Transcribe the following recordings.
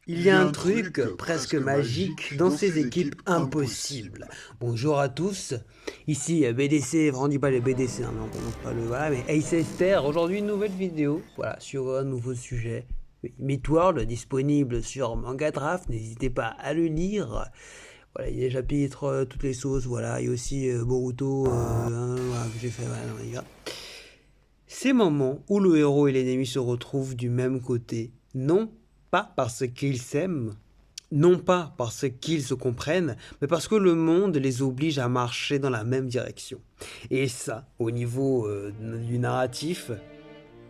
Il y a un truc presque magique dans ces équipes impossibles. Bonjour à tous, ici BDC, vraiment dis pas les BDC, hein, non, pas le voilà, mais Ace Esther, aujourd'hui une nouvelle vidéo, voilà, sur un nouveau sujet. Oui, Midworld, disponible sur Manga Draft, n'hésitez pas à le lire. Voilà, il y a des chapitres, toutes les sauces, voilà, il y a aussi Boruto, voilà, que j'ai fait, voilà, non, les gars. Ces moments où le héros et l'ennemi se retrouvent du même côté, non pas parce qu'ils s'aiment, non pas parce qu'ils se comprennent, mais parce que le monde les oblige à marcher dans la même direction. Et ça, au niveau du narratif,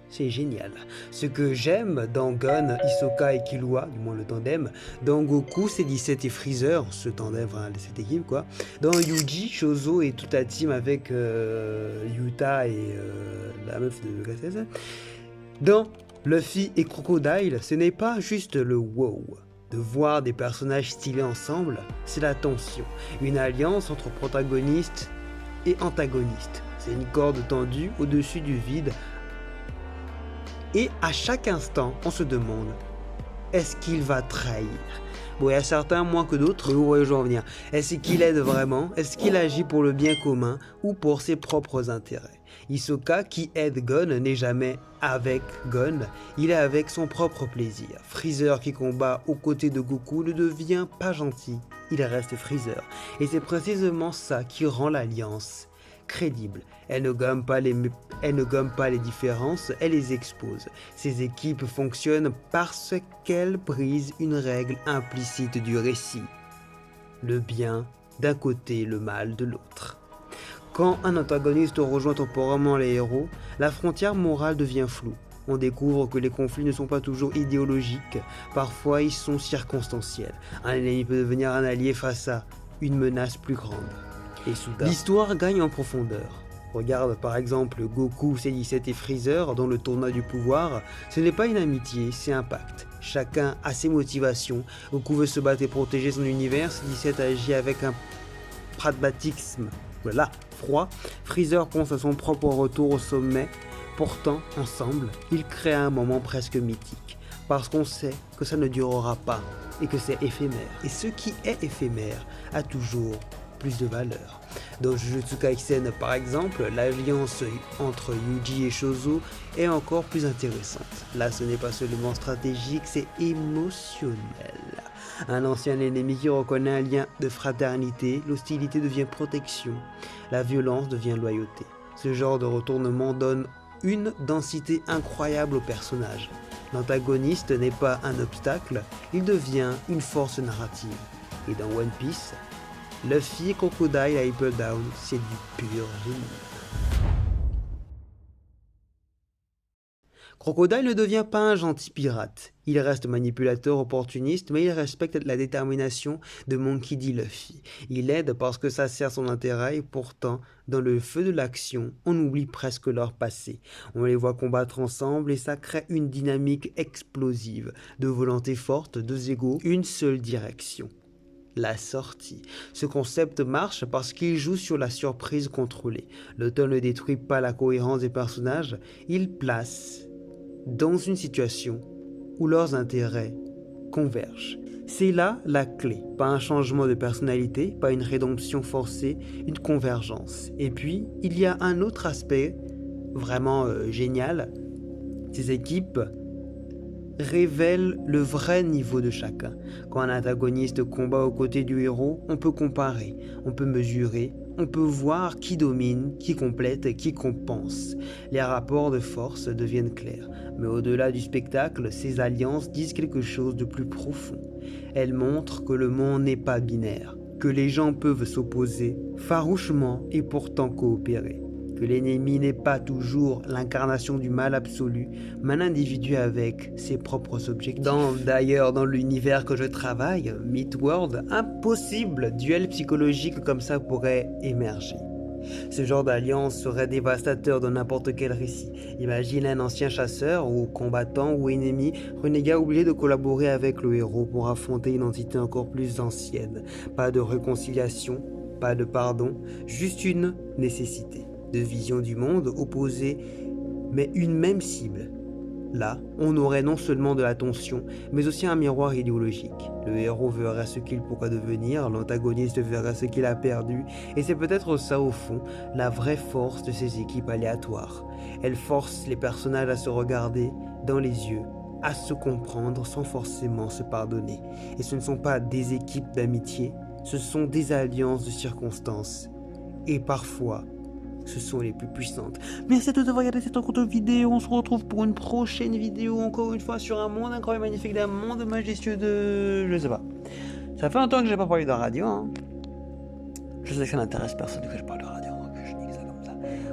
c'est génial. Ce que j'aime dans Gon, Hisoka et Killua, du moins le tandem, dans Goku, C17 et Freezer, ce tandem, enfin, cette équipe quoi, dans Yuji, Shozo et toute la team avec Yuta et la meuf de KSS, dans Luffy et Crocodile, ce n'est pas juste le wow. De voir des personnages stylés ensemble, c'est la tension. Une alliance entre protagonistes et antagonistes. C'est une corde tendue au-dessus du vide. Et à chaque instant, on se demande, est-ce qu'il va trahir? Bon, il y a certains moins que d'autres, mais vous voyez où je veux en venir. Est-ce qu'il aide vraiment? Est-ce qu'il agit pour le bien commun ou pour ses propres intérêts? Hisoka, qui aide Gon, n'est jamais avec Gon, il est avec son propre plaisir. Freezer, qui combat aux côtés de Goku, ne devient pas gentil, il reste Freezer. Et c'est précisément ça qui rend l'alliance crédible. Elle ne gomme pas les différences, elle les expose. Ces équipes fonctionnent parce qu'elles brisent une règle implicite du récit. Le bien d'un côté, le mal de l'autre. Quand un antagoniste rejoint temporairement les héros, la frontière morale devient floue. On découvre que les conflits ne sont pas toujours idéologiques, parfois ils sont circonstanciels. Un ennemi peut devenir un allié face à une menace plus grande. Et soudain, l'histoire gagne en profondeur. Regarde par exemple Goku, C17 et Freezer dans le tournoi du pouvoir. Ce n'est pas une amitié, c'est un pacte. Chacun a ses motivations. Goku veut se battre et protéger son univers. C17 agit avec un pragmatisme froid. Freezer pense à son propre retour au sommet. Pourtant, ensemble, ils créent un moment presque mythique. Parce qu'on sait que ça ne durera pas et que c'est éphémère. Et ce qui est éphémère a toujours plus de valeur. Dans Jujutsu Kaisen par exemple, l'alliance entre Yuji et Shozo est encore plus intéressante. Là ce n'est pas seulement stratégique, c'est émotionnel. Un ancien ennemi qui reconnaît un lien de fraternité, l'hostilité devient protection, la violence devient loyauté. Ce genre de retournement donne une densité incroyable au personnage. L'antagoniste n'est pas un obstacle, il devient une force narrative. Et dans One Piece, Luffy et Crocodile à Apple Down, c'est du pur génie. Crocodile ne devient pas un gentil pirate. Il reste manipulateur, opportuniste, mais il respecte la détermination de Monkey D. Luffy. Il aide parce que ça sert son intérêt et pourtant, dans le feu de l'action, on oublie presque leur passé. On les voit combattre ensemble et ça crée une dynamique explosive, de volonté forte, deux égos, une seule direction. La sortie. Ce concept marche parce qu'il joue sur la surprise contrôlée. L'auteur ne détruit pas la cohérence des personnages, il place dans une situation où leurs intérêts convergent. C'est là la clé, pas un changement de personnalité, pas une rédemption forcée, une convergence. Et puis, il y a un autre aspect vraiment génial, ces équipes révèle le vrai niveau de chacun. Quand un antagoniste combat aux côtés du héros, on peut comparer, on peut mesurer, on peut voir qui domine, qui complète, qui compense. Les rapports de force deviennent clairs. Mais au-delà du spectacle, ces alliances disent quelque chose de plus profond. Elles montrent que le monde n'est pas binaire, que les gens peuvent s'opposer farouchement et pourtant coopérer. Que l'ennemi n'est pas toujours l'incarnation du mal absolu, mais un individu avec ses propres objectifs. D'ailleurs, dans l'univers que je travaille, Midworld, un possible duel psychologique comme ça pourrait émerger. Ce genre d'alliance serait dévastateur dans n'importe quel récit. Imagine un ancien chasseur, ou combattant, ou ennemi, renégat obligé de collaborer avec le héros pour affronter une entité encore plus ancienne. Pas de réconciliation, pas de pardon, juste une nécessité. De vision du monde opposée, mais une même cible. Là, on aurait non seulement de la tension, mais aussi un miroir idéologique. Le héros verra ce qu'il pourra devenir, l'antagoniste verra ce qu'il a perdu, et c'est peut-être ça au fond, la vraie force de ces équipes aléatoires. Elles forcent les personnages à se regarder dans les yeux, à se comprendre sans forcément se pardonner. Et ce ne sont pas des équipes d'amitié, ce sont des alliances de circonstances. Et parfois, ce sont les plus puissantes. Merci à tous d'avoir regardé cette rencontre vidéo. On se retrouve pour une prochaine vidéo, encore une fois, sur un monde incroyable, magnifique, d'un monde majestueux de... Je sais pas. Ça fait un temps que j'ai pas parlé de radio, hein. Je sais que ça n'intéresse personne que je parle de radio, donc je dis ça comme ça.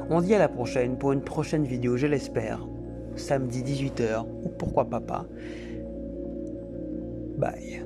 On se dit à la prochaine, pour une prochaine vidéo, je l'espère. Samedi 18h, ou pourquoi pas. Bye.